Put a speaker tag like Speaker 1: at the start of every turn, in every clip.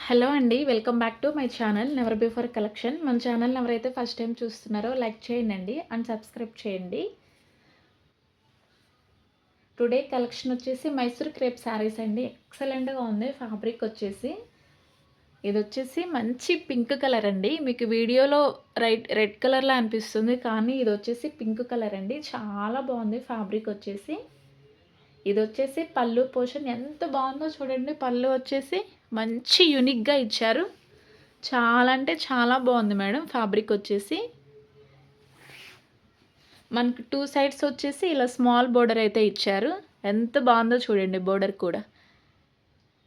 Speaker 1: Hello అండి. Welcome back to my channel never before collection. మన ఛానల్‌ని ఎవరైతే ఫస్ట్ టైమ్ చూస్తున్నారో లైక్ చేయండి అండ్ సబ్స్క్రైబ్ చేయండి. టుడే కలెక్షన్ వచ్చేసి మైసూర్ క్రేప్ శారీస్ అండి. ఎక్సలెంట్‌గా ఉంది ఫ్యాబ్రిక్ వచ్చేసి. ఇదొచ్చేసి మంచి పింక్ కలర్ అండి. మీకు వీడియోలో రెడ్ కలర్‌లా అనిపిస్తుంది. కానీ ఇదొచ్చేసి పింక్ కలర్ అండి. చాలా బాగుంది ఫ్యాబ్రిక్ వచ్చేసి. ఇదొచ్చేసి పళ్ళు పోర్షన్ ఎంత బాగుందో చూడండి. పళ్ళు వచ్చేసి మంచి యూనిక్‌గా ఇచ్చారు. చాలా అంటే చాలా బాగుంది మేడం ఫ్యాబ్రిక్ వచ్చేసి. మనకి 2 సైడ్స్ వచ్చేసి ఇలా స్మాల్ బోర్డర్ అయితే ఇచ్చారు. ఎంత బాగుందో చూడండి బోర్డర్ కూడా.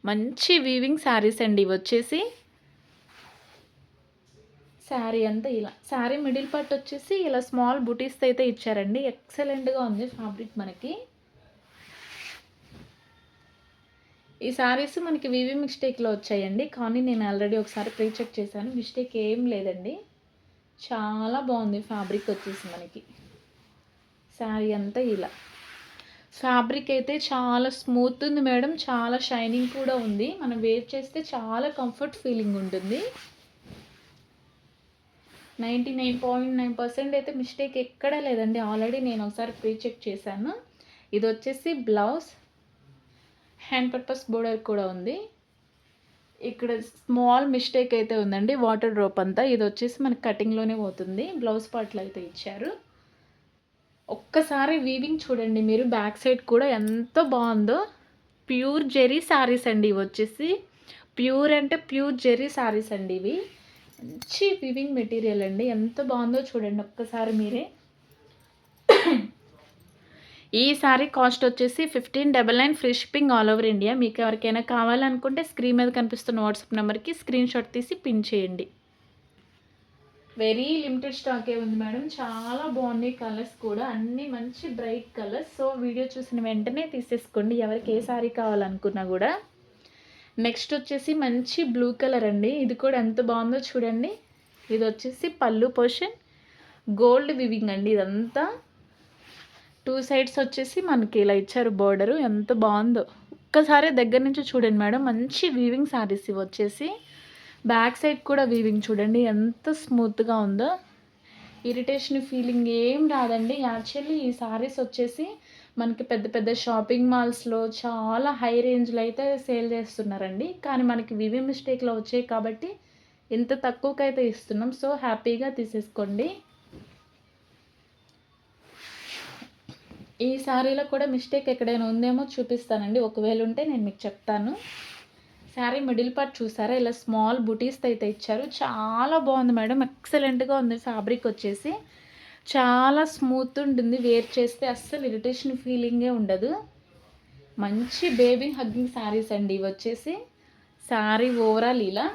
Speaker 1: మంచి వీవింగ్ శారీస్ అండి ఇవొచ్చేసి. శారీ అంతా ఇలా. శారీ మిడిల్ పార్ట్ వచ్చేసి ఇలా స్మాల్ బుటీస్ అయితే ఇచ్చారండి. ఎక్సలెంట్‌గా ఉంది ఫ్యాబ్రిక్ మనకి. ఈ శారీస్ మనకి వీవీ మిస్టేక్‌లో వచ్చాయండి. కానీ నేను ఆల్రెడీ ఒకసారి ప్రీ చెక్ చేశాను. మిస్టేక్ ఏం లేదండి. చాలా బాగుంది ఫ్యాబ్రిక్ వచ్చేసి మనకి. శారీ అంతా ఇలా. ఫ్యాబ్రిక్ అయితే చాలా స్మూత్ ఉంది మేడం. చాలా షైనింగ్ కూడా ఉంది. మనం వేర్ చేస్తే చాలా కంఫర్ట్ ఫీలింగ్ ఉంటుంది. 99.9% అయితే మిస్టేక్ ఎక్కడా లేదండి. ఆల్రెడీ నేను ఒకసారి ప్రీ చెక్ చేశాను. ఇది వచ్చేసి బ్లౌజ్. హ్యాండ్ పర్పస్ బోర్డర్ కూడా ఉంది. ఇక్కడ స్మాల్ మిస్టేక్ అయితే ఉందండి. వాటర్ డ్రాప్ అంతా. ఇది వచ్చేసి మనకి కటింగ్‌లోనే పోతుంది. బ్లౌజ్ పార్ట్‌లో అయితే ఇచ్చారు. ఒక్కసారి వీవింగ్ చూడండి మీరు. బ్యాక్ సైడ్ కూడా ఎంత బాగుందో. ప్యూర్ జెరీ శారీస్ అండి ఇవి వచ్చేసి. ప్యూర్ అంటే ప్యూర్ జెరీ శారీస్ అండి ఇవి. మంచి వీవింగ్ మెటీరియల్ అండి. ఎంత బాగుందో చూడండి ఒక్కసారి మీరే. ఈ శారీ కాస్ట్ వచ్చేసి 1599 free shipping all over India. మీకు ఎవరికైనా కావాలనుకుంటే స్క్రీన్ మీద కనిపిస్తున్న వాట్సాప్ నెంబర్కి స్క్రీన్ షాట్ తీసి పిన్ చేయండి. వెరీ లిమిటెడ్ స్టాకే ఉంది మేడం. చాలా బాగున్నాయి కలర్స్ కూడా. అన్నీ మంచి బ్రైట్ కలర్స్. సో వీడియో చూసిన వెంటనే తీసేసుకోండి ఎవరికి ఏ శారీ కావాలనుకున్నా కూడా. నెక్స్ట్ వచ్చేసి మంచి బ్లూ కలర్ అండి. ఇది కూడా ఎంత బాగుందో చూడండి. ఇది వచ్చేసి పళ్ళు పోర్షన్. గోల్డ్ వివింగ్ అండి ఇదంతా. 2 సైడ్స్ వచ్చేసి మనకి ఇలా ఇచ్చారు బోర్డరు. ఎంత బాగుందో ఒక్కసారి దగ్గర నుంచి చూడండి మేడం. మంచి వీవింగ్ శారీస్ ఇవి వచ్చేసి. బ్యాక్ సైడ్ కూడా వీవింగ్ చూడండి ఎంత స్మూత్గా ఉందో. ఇరిటేషన్ ఫీలింగ్ ఏం రాదండి. యాక్చువల్లీ ఈ శారీస్ వచ్చేసి మనకి పెద్ద పెద్ద షాపింగ్ మాల్స్లో చాలా హై రేంజ్లో అయితే సేల్ చేస్తున్నారండి. కానీ మనకి వివి మిస్టేక్లో వచ్చాయి కాబట్టి ఇంత తక్కువకైతే ఇస్తున్నాం. సో హ్యాపీగా తీసేసుకోండి. ఈ శారీలో కూడా మిస్టేక్ ఎక్కడైనా ఉందేమో చూపిస్తానండి. ఒకవేళ ఉంటే నేను మీకు చెప్తాను. శారీ మిడిల్ పార్ట్ చూసారా ఇలా స్మాల్ బుటీస్ అయితే ఇచ్చారు. చాలా బాగుంది మేడం. ఎక్సలెంట్గా ఉంది ఫ్యాబ్రిక్ వచ్చేసి. చాలా స్మూత్ ఉంటుంది. వేర్ చేస్తే అస్సలు ఇరిటేషన్ ఫీలింగే ఉండదు. మంచి బేబీ హగ్గింగ్ శారీస్ అండి ఇవి వచ్చేసి. శారీ ఓవరాల్ ఇలా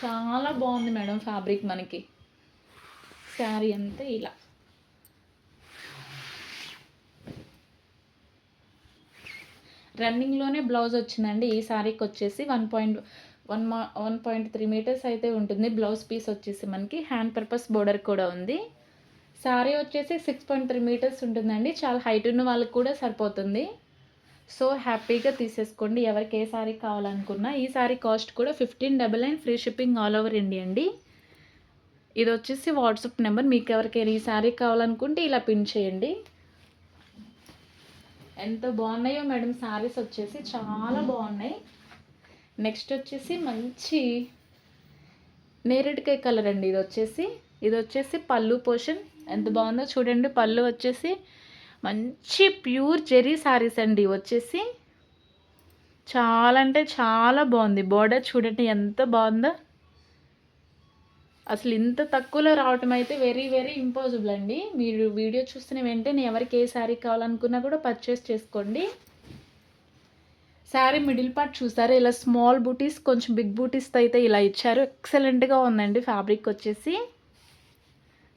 Speaker 1: చాలా బాగుంది మేడం ఫ్యాబ్రిక్ మనకి. శారీ అంతా ఇలా. రన్నింగ్లోనే బ్లౌజ్ వచ్చిందండి ఈ శారీకి వచ్చేసి. 1.3 మీటర్స్ అయితే ఉంటుంది బ్లౌజ్ పీస్ వచ్చేసి మనకి. హ్యాండ్ పర్పస్ బోర్డర్ కూడా ఉంది. శారీ వచ్చేసి 6.3 మీటర్స్ ఉంటుందండి. చాలా హైట్ ఉన్న వాళ్ళకి కూడా సరిపోతుంది. సో హ్యాపీగా తీసేసుకోండి ఎవరికి ఏ శారీ కావాలనుకున్నా. ఈ శారీ కాస్ట్ కూడా 1599 free shipping all over India అండి. ఇది వచ్చేసి వాట్సాప్ నెంబర్. మీకు ఎవరికైనా ఈ శారీ కావాలనుకుంటే ఇలా పిన్ చేయండి. ఎంత బాగున్నాయో మేడం శారీస్ వచ్చేసి. చాలా బాగున్నాయి. నెక్స్ట్ వచ్చేసి మంచి నేరేడుకాయ కలర్ అండి ఇది వచ్చేసి పళ్ళు పోర్షన్. ఎంత బాగుందో చూడండి. పళ్ళు వచ్చేసి మంచి ప్యూర్ జెరీ శారీస్ అండి వచ్చేసి. చాలా అంటే చాలా బాగుంది. బోర్డర్ చూడండి ఎంత బాగుందో. అసలు ఇంత తక్కువలో రావటం అయితే వెరీ వెరీ ఇంపాసిబుల్ అండి. మీరు వీడియో చూస్తున్న వెంటనే ఎవరికి ఏ శారీ కావాలనుకున్నా కూడా పర్చేస్ చేసుకోండి. శారీ మిడిల్ పార్ట్ చూసారా ఇలా స్మాల్ బూటీస్ కొంచెం బిగ్ బూటీస్తో అయితే ఇలా ఇచ్చారు. ఎక్సలెంట్గా ఉందండి ఫ్యాబ్రిక్ వచ్చేసి.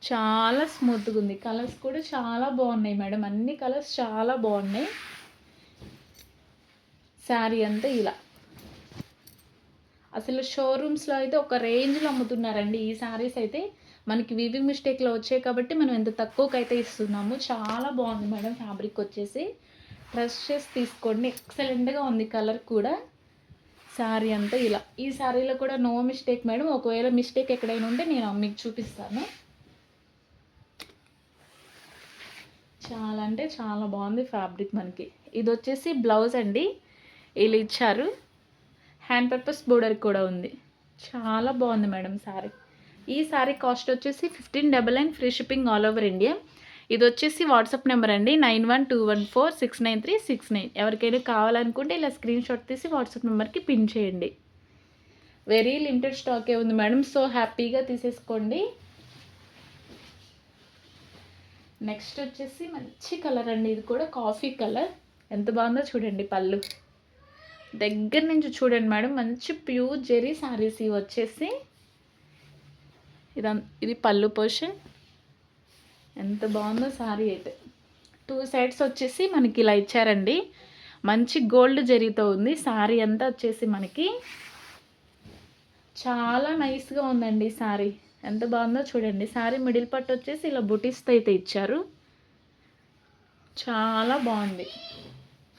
Speaker 1: చాలా స్మూత్గా ఉంది. కలర్స్ కూడా చాలా బాగున్నాయి మేడం. అన్ని కలర్స్ చాలా బాగున్నాయి. శారీ అంతా ఇలా. అసలు షోరూమ్స్లో అయితే ఒక రేంజ్లో అమ్ముతున్నారండి ఈ శారీస్ అయితే. మనకి వీవింగ్ మిస్టేక్లో వచ్చాయి కాబట్టి మనం ఎంత తక్కువకైతే ఇస్తున్నాము. చాలా బాగుంది మేడం ఫ్యాబ్రిక్ వచ్చేసి. ట్రస్ట్ చేసి తీసుకోండి. ఎక్సలెంట్గా ఉంది కలర్ కూడా. శారీ అంతా ఇలా. ఈ శారీలో కూడా నో మిస్టేక్ మేడం. ఒకవేళ మిస్టేక్ ఎక్కడైనా ఉంటే నేను మీకు చూపిస్తాను. చాలా అంటే చాలా బాగుంది ఫ్యాబ్రిక్ మనకి. ఇది వచ్చేసి బ్లౌజ్ అండి, ఇలా ఇచ్చారు. హ్యాండ్ పర్పస్ బోర్డర్ కూడా ఉంది. చాలా బాగుంది మేడం శారీ. ఈ శారీ కాస్ట్ వచ్చేసి 1599 free shipping all over India. ఇది వచ్చేసి వాట్సాప్ నెంబర్ అండి 9121469369. ఎవరికైనా కావాలనుకుంటే ఇలా స్క్రీన్ షాట్ తీసి వాట్సాప్ నెంబర్కి పిన్ చేయండి. వెరీ లిమిటెడ్ స్టాకే ఉంది మేడం, సో హ్యాపీగా తీసేసుకోండి. నెక్స్ట్ వచ్చేసి మంచి కలర్ అండి, ఇది కూడా కాఫీ కలర్. ఎంత బాగుందో చూడండి. పళ్ళు దగ్గర నుంచి చూడండి మేడం, మంచి ప్యూర్ జెరీ శారీస్ ఇవి వచ్చేసి. ఇది పళ్ళు పోర్షన్. ఎంత బాగుందో శారీ అయితే. 2 సైడ్స్ వచ్చేసి మనకి ఇలా ఇచ్చారండి. మంచి గోల్డ్ జరీతో ఉంది శారీ అంతా వచ్చేసి మనకి. చాలా నైస్గా ఉందండి శారీ. ఎంత బాగుందో చూడండి. శారీ మిడిల్ పట్టు వచ్చేసి ఇలా బుటీస్తో అయితే ఇచ్చారు. చాలా బాగుంది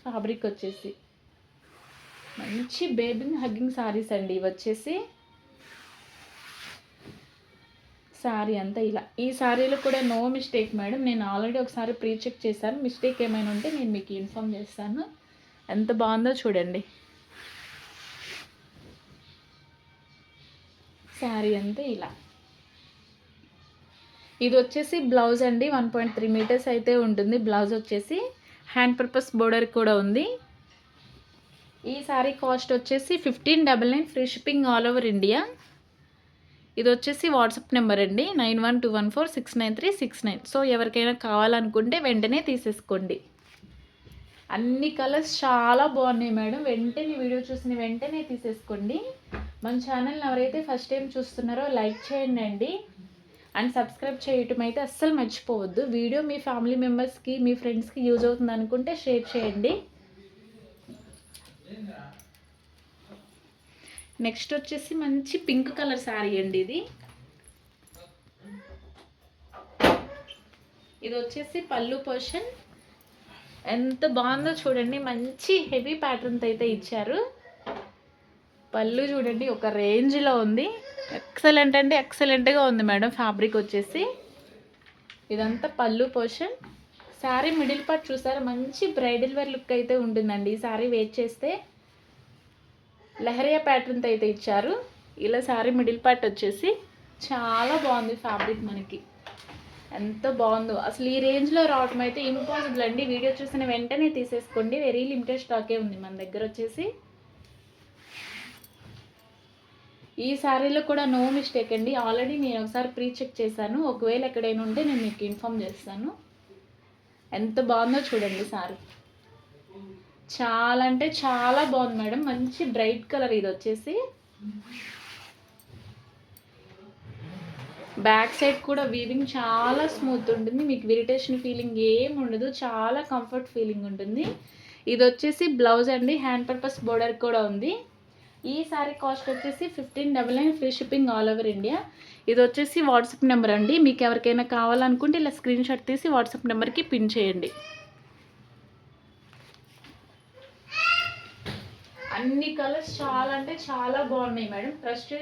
Speaker 1: ఫ్యాబ్రిక్ వచ్చేసి. మంచి బేబీ హగ్గింగ్ శారీస్ అండి ఇవి వచ్చేసి. శారీ అంతా ఇలా. ఈ శారీలో కూడా నో మిస్టేక్ మేడం. నేను ఆల్రెడీ ఒకసారి ప్రీ చెక్ చేశాను. మిస్టేక్ ఏమైనా ఉంటే నేను మీకు ఇన్ఫామ్ చేస్తాను. ఎంత బాగుందో చూడండి. శారీ అంతా ఇలా. ఇది వచ్చేసి బ్లౌజ్ అండి. 1.3 మీటర్స్ అయితే ఉంటుంది బ్లౌజ్ వచ్చేసి. హ్యాండ్ పర్పస్ బోర్డర్ కూడా ఉంది. ఈ శారీ కాస్ట్ వచ్చేసి 1599 free shipping all over India. ఇది వచ్చేసి వాట్సాప్ నెంబర్ అండి 9121469369. సో ఎవరికైనా కావాలనుకుంటే వెంటనే తీసేసుకోండి. అన్ని కలర్స్ చాలా బాగున్నాయి మేడం. వెంటనే వీడియో చూసిన వెంటనే తీసేసుకోండి. మన ఛానల్ని ఎవరైతే ఫస్ట్ టైం చూస్తున్నారో లైక్ చేయండి అండి, అండ్ సబ్స్క్రైబ్ చేయటం అయితే అస్సలు మర్చిపోవద్దు. వీడియో మీ ఫ్యామిలీ మెంబర్స్కి మీ ఫ్రెండ్స్కి యూజ్ అవుతుంది అనుకుంటే షేర్ చేయండి. నెక్స్ట్ వచ్చేసి మంచి పింక్ కలర్ శారీ అండి ఇది. ఇది వచ్చేసి పళ్ళు పోర్షన్. ఎంత బాగుందో చూడండి. మంచి హెవీ ప్యాటర్న్తో అయితే ఇచ్చారు. పళ్ళు చూడండి ఒక రేంజ్లో ఉంది. ఎక్సలెంట్ అంటే ఎక్సలెంట్గా ఉంది మేడం ఫ్యాబ్రిక్ వచ్చేసి. ఇదంతా పళ్ళు పోర్షన్. శారీ మిడిల్ పార్ట్ చూసారా, మంచి బ్రైడల్ వేర్ లుక్ అయితే ఉంటుందండి. ఈ శారీ వేర్ చేస్తే లెహరియా ప్యాటర్న్తో అయితే ఇచ్చారు. ఇలా శారీ మిడిల్ పార్ట్ వచ్చేసి చాలా బాగుంది ఫ్యాబ్రిక్ మనకి. ఎంత బాగుందో అసలు. ఈ రేంజ్లో రావటం అయితే ఇంపాసిబుల్ అండి. వీడియో చూసిన వెంటనే తీసేసుకోండి. వెరీ లిమిటెడ్ స్టాకే ఉంది మన దగ్గర వచ్చేసి. ఈ శారీలో కూడా నో మిస్టేక్ అండి. ఆల్రెడీ నేను ఒకసారి ప్రీ చెక్ చేశాను. ఒకవేళ ఎక్కడైనా ఉంటే నేను మీకు ఇన్ఫామ్ చేస్తాను. ఎంత బాగుందో చూడండి శారీ. చాలా అంటే చాలా బాగుంది మేడం. మంచి బ్రైట్ కలర్ ఇది వచ్చేసి. బ్యాక్ సైడ్ కూడా వీవింగ్ చాలా స్మూత్ ఉంటుంది. మీకు ఇరిటేషన్ ఫీలింగ్ ఏం ఉండదు. చాలా కంఫర్ట్ ఫీలింగ్ ఉంటుంది. ఇది వచ్చేసి బ్లౌజ్ అండి. హ్యాండ్ పర్పస్ బోర్డర్ కూడా ఉంది. ఈ శారీ కాస్ట్ వచ్చేసి 1599 free shipping all over India. ఇది వచ్చేసి వాట్సాప్ నెంబర్ అండి. మీకు ఎవరికైనా కావాలనుకుంటే ఇలా స్క్రీన్ షాట్ తీసి వాట్సాప్ నెంబర్కి పిన్ చేయండి. అన్ని కలర్స్ చాలా అంటే చాలా బాగున్నాయి మేడం. ట్రస్ట్